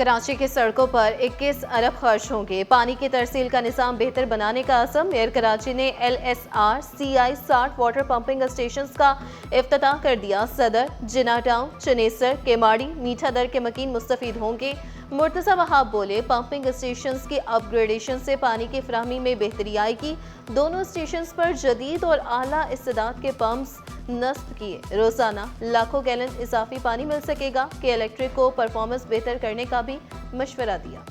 कराची की सड़कों पर 21 अरब खर्च होंगे। पानी की तरसील का निज़ाम बेहतर बनाने का अज़म। एयर कराची ने LSR CI 60 water pumping station का इफ्तिताह कर दिया। सदर, जिना टाउन, चनेसर, केमाड़ी, मीठा दर के मकीन मुस्तफीद होंगे। मुर्तज़ा वहाब बोले, पंपिंग स्टेशन की अपग्रेडेशन से पानी की फराहमी में बेहतरी आएगी। दोनों स्टेशन पर जदीद और आला इस्तेदाद के पंप्स नस्ब किए रोजाना लाखों गैलन इजाफी पानी मिल सकेगा। कि इलेक्ट्रिक को परफॉर्मेंस बेहतर करने का भी मशवरा दिया।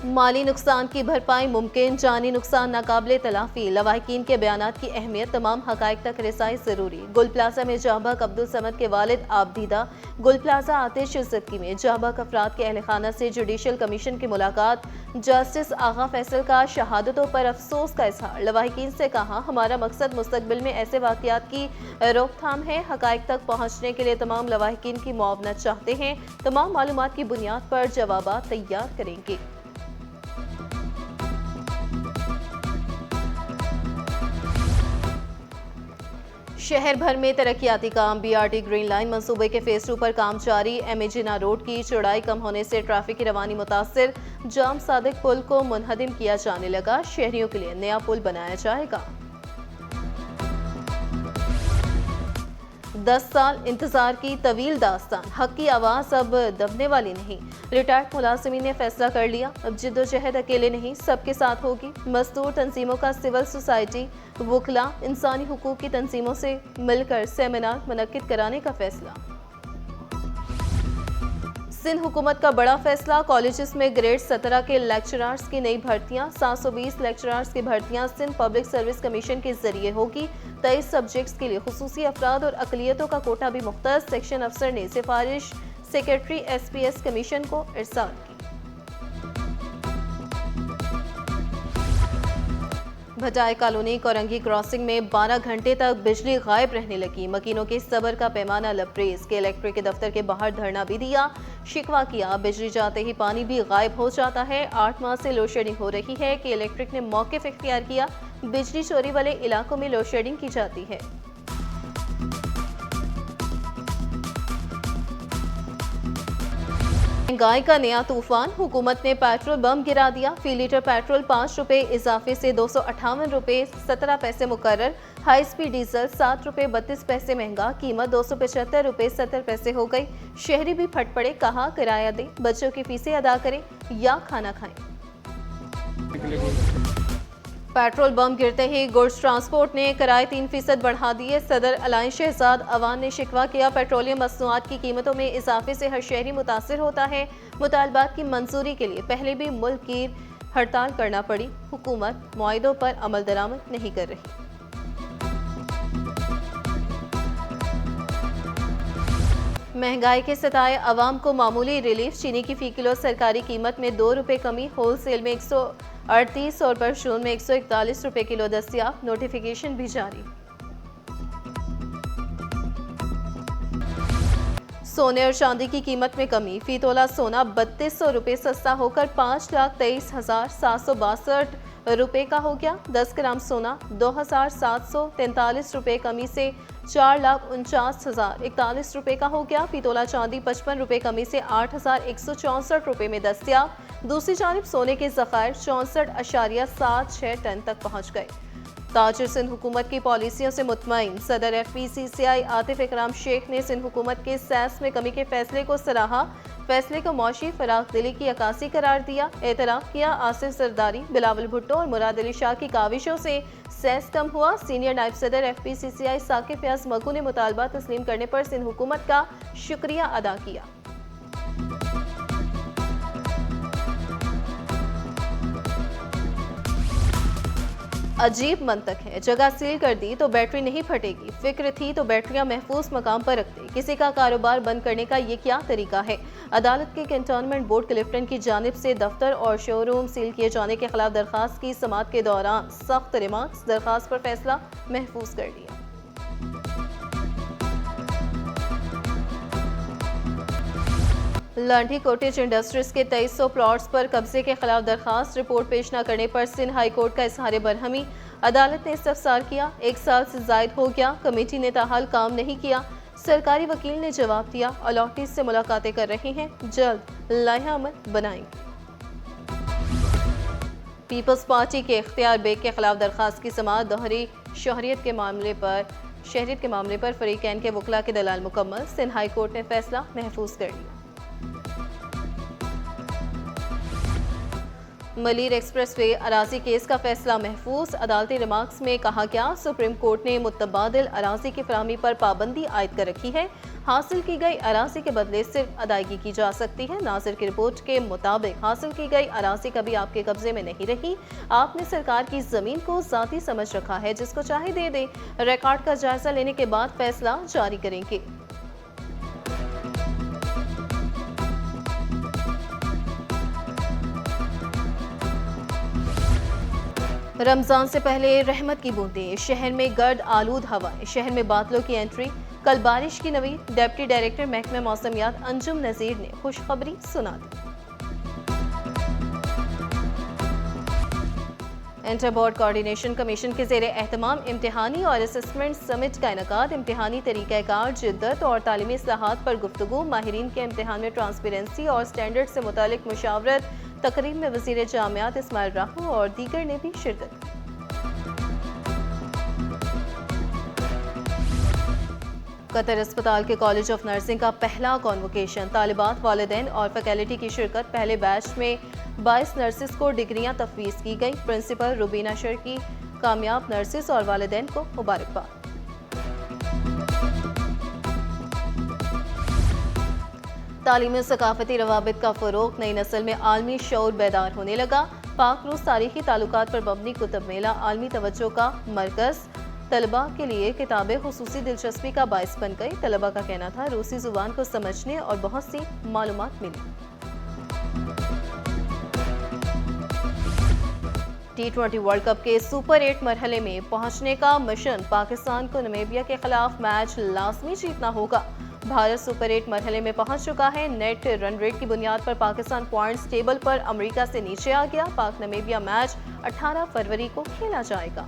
माली नुकसान की भरपाई मुमकिन, जानी नुकसान नाकाबिले तलाफी। लवाहिकीन के बयानात की अहमियत, तमाम हकाइक तक रिसाई जरूरी। गुल प्लाजा में जांबक अब्दुल समद के वालिद आबदीदा। गुल प्लाजा आतिश इज्जतगी में जांबक अफराद के अहल खाना से जुडिशल कमीशन की मुलाकात। जस्टिस आगा फैसल का शहादतों पर अफसोस का इजहार। लवाहिकीन से कहा, हमारा मकसद मुस्तकबिल में ऐसे वाकयात की रोकथाम है। हकाइक तक पहुँचने के लिए तमाम लवाहिकीन की मुआवनत चाहते हैं। तमाम मालूमात की बुनियाद पर जवाबात तैयार करेंगे। शहर भर में तरक्याती काम। BRT ग्रीन लाइन मंसूबे के फेज 2 पर काम जारी। MA जिना रोड की चौड़ाई कम होने से ट्रैफिक की रवानी मुतासिर। जाम सादिक पुल को मुनहदिम किया जाने लगा। शहरियों के लिए नया पुल बनाया जाएगा। 10 साल इंतजार की तवील दास्तान, हक की आवाज अब दबने वाली नहीं। रिटायर्ड मुलाजिमीन ने फैसला कर लिया, अब जिद्दोजहद अकेले नहीं, सबके साथ होगी। मजदूर तंजीमों का सिविल सोसाइटी, वकला, इंसानी हुकूक की तंजीमों से मिलकर सेमिनार मुनक्किद कराने का फैसला। सिंध हुकूमत का बड़ा फैसला, कॉलेजेस में ग्रेड 17 के लेक्चरर्स की नई भर्तियां। 720 लेक्चरर्स की भर्तियां सिंध पब्लिक सर्विस कमीशन के जरिए होगी। 23 सब्जेक्ट्स के लिए खुसूसी अफराद और अकलियतों का कोटा भी मुख्तस। सेक्शन अफसर ने सिफारिश सेक्रेटरी SPS कमीशन को इरसाल की। भटाई कॉलोनी कोरंगी क्रॉसिंग में 12 घंटे तक बिजली गायब रहने लगी। मकीनों के सब्र का पैमाना लबरेज। के इलेक्ट्रिक के दफ्तर के बाहर धरना भी दिया, शिकवा किया, बिजली जाते ही पानी भी गायब हो जाता है। 8 माह से लोड शेडिंग हो रही है। कि इलेक्ट्रिक ने मौक़िफ़ इख्तियार किया, बिजली चोरी वाले इलाकों में लोड शेडिंग की जाती है। महंगाई का नया तूफान, हुकूमत ने पेट्रोल बम गिरा दिया। फी लीटर पेट्रोल 5 रुपए इजाफे से 258 रुपए 17 पैसे मुकर्रर। हाई स्पीड डीजल 7 रुपए 32 पैसे महंगा, कीमत 275 रुपए 70 पैसे हो गई। शहरी भी फट पड़े, कहा किराया दें, बच्चों की फीसें अदा करें या खाना खाएं। पेट्रोल बम गिरते ही गुड्स ट्रांसपोर्ट ने किराए 3% बढ़ा दिए। सदर अलाइन शहजाद अवान ने शिकवा किया, पेट्रोलियम मसनूआत की कीमतों में इजाफे से हर शहरी मुतासिर होता है। मुतालबात की मंजूरी के लिए पहले भी मुल्क की हड़ताल करना पड़ी। हुकूमत मुआहिदों पर अमल दरामद नहीं कर रही। महंगाई के सताए अवाम को मामूली रिलीफ। चीनी की फी किलो सरकारी कीमत में 2 रुपए कमी, होलसेल में 138 और परचून में 141 रुपए किलो दस्तियाब। नोटिफिकेशन भी जारी। सोने और चांदी की कीमत में कमी, फी तोला सोना 3200 रुपए सस्ता होकर 5,23,762 रुपए का हो गया। 10 ग्राम सोना 2,743 रुपए कमी से 4,49,041 रुपए का हो गया। फी तोला चांदी 55 रुपए कमी से 8,164 रुपए में दस्तियाब। दूसरी जानिब सोने के ज़खायर 64.76 टन तक पहुँच गए। ताजिर सिंध हुकूमत की पॉलिसियों से मुतमईन। सदर FPCCI आतिफ इकराम शेख ने सिंध हुकूमत के सेस में कमी के फैसले को सराहा। फैसले को मौशी फराख दिली की अक्कासी करार दिया। एतराफ़ किया, आसिफ जरदारी, बिलावल भुट्टो और मुराद अली शाह की काविशों से सेस कम हुआ। सीनियर नायब सदर FPCCI साकिब फयाज मकू ने मुतालबा तस्लीम करने पर सिंध हुकूमत का शुक्रिया अदा किया। अजीब मंतक है, जगह सील कर दी तो बैटरी नहीं फटेगी, फिक्र थी तो बैटरियां महफूज मकाम पर रखते, किसी का कारोबार बंद करने का ये क्या तरीका है। अदालत के कैंटोनमेंट बोर्ड क्लिफ्टन की जानिब से दफ्तर और शोरूम सील किए जाने के खिलाफ दरखास्त की समाअत के दौरान सख्त रिमार्क्स। दरखास्त पर फैसला महफूज कर लिया। लांडी कॉटेज इंडस्ट्रीज के 2300 प्लॉट्स पर कब्जे के खिलाफ दरखास्त। रिपोर्ट पेश न करने पर सिंध हाई कोर्ट का इजहार बरहमी। अदालत ने इस्तफसार किया, 1 साल से जायद हो गया, कमेटी ने ताहाल काम नहीं किया। सरकारी वकील ने जवाब दिया, अलॉटीज से मुलाकातें कर रहे हैं, जल्द लाया अमल बनाएंगे। पीपल्स पार्टी के इख्तियार बेग के खिलाफ दरखास्त की समाअत दोहरी शहरियत के मामले पर फरीकैन के वकला के दलाल मुकम्मल। सिंध हाई कोर्ट ने फैसला महफूज कर लिया। मलीर एक्सप्रेसवे अराजी केस का फैसला महफूज। अदालती रिमार्क्स में कहा गया, सुप्रीम कोर्ट ने मुतबादिल अराजी की फराहमी पर पाबंदी आयद कर रखी है। हासिल की गई अराजी के बदले सिर्फ अदायगी की जा सकती है। नासिर की रिपोर्ट के मुताबिक हासिल की गई अराजी कभी आपके कब्जे में नहीं रही। आपने सरकार की जमीन को जाती समझ रखा है, जिसको चाहे दे दे। रिकॉर्ड का जायजा लेने के बाद फैसला जारी करेंगे। रमजान से पहले रहमत की बूंदें, शहर में गर्द आलूद हवाएं, शहर में बादलों की एंट्री, कल बारिश की नवीद। डिप्टी डायरेक्टर महकमे मौसमियात अंजुम नजीर ने खुशखबरी सुना दी। इंटर बोर्ड कोऑर्डिनेशन कमीशन के ज़ेरे एहतमाम इम्तिहानी और असेसमेंट समिट का इनेकाद। इम्तिहानी तरीक़ाकार, जिद्दत और तालीमी इस्लाहात पर गुफ्तगू, माहिरीन के इम्तिहान में ट्रांसपेरेंसी और स्टैंडर्ड से मुतालिक मुशावरत। तकरीब में वज़ीर जामियात इस्माइल राहू और दीगर ने भी शिरकत की। कतर अस्पताल के कॉलेज ऑफ नर्सिंग का पहला कॉन्वोकेशन, तालिबात, वालिदैन और फैकल्टी की शिरकत। पहले बैच में 22 नर्सिस को डिग्रियां तफवीज़ की गई। प्रिंसिपल रुबीना शर की कामयाब नर्सिस और वालिदैन को मुबारकबाद। तालीमी सकाफती रवाबित का फ़रोग़, नई नस्ल में आलमी शऊर बेदार होने लगा। पाक रूस तारीखी ताल्लुकात पर मबनी कुतुब मेला आलमी तवज्जो का मरकज़। तलबा के लिए किताबें खुसूसी दिलचस्पी का बायस बन गई। तलबा का कहना था, रूसी ज़ुबान को समझने और बहुत सी मालूमात मिली। T20 वर्ल्ड कप के सुपर 8 मरहले में पहुंचने का मिशन। पाकिस्तान को नामीबिया के खिलाफ मैच लाजमी जीतना होगा। भारत सुपर 8 मरहले में पहुंच चुका है। नेट रन रेट की बुनियाद पर पाकिस्तान पॉइंट्स टेबल पर अमेरिका से नीचे आ गया। पाक नामीबिया मैच 18 फरवरी को खेला जाएगा।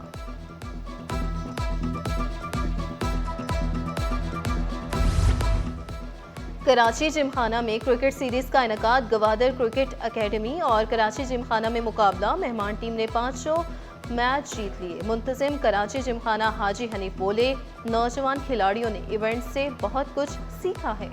कराची जिमखाना में क्रिकेट सीरीज का इनेकाद। गवादर क्रिकेट एकेडमी और कराची जिमखाना में मुकाबला। मेहमान टीम ने 500 मैच जीत लिए। मुंतजिम कराची जिमखाना हाजी हनीफ बोले, नौजवान खिलाड़ियों ने इवेंट से बहुत कुछ सीखा है।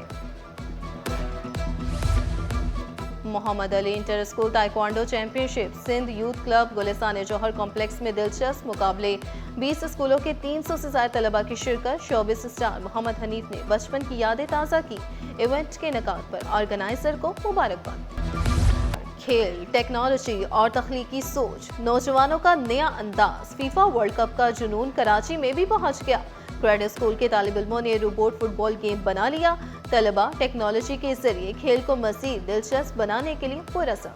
Mohammad Ali inter school taekwondo championship, Sindh youth club Gulistan Johar complex में दिलचस्प मुकाबले। 20 स्कूलों के 300 से ज्यादा तलबा की शिरकत। शोबिस स्टार मोहम्मद हनीफ ने बचपन की यादें ताज़ा की। इवेंट के इनेकाद पर ऑर्गेनाइजर को मुबारकबाद। खेल, टेक्नोलॉजी और तख्लीकी सोच, नौजवानों का नया अंदाज। फीफा वर्ल्ड कप का जुनून कराची में भी पहुंच गया। क्रेडिट स्कूल के तालिब इल्मों ने रोबोट फुटबॉल गेम बना लिया। तलबा टेक्नोलॉजी के जरिए खेल को मजीद दिलचस्प बनाने के लिए पुरअज़म।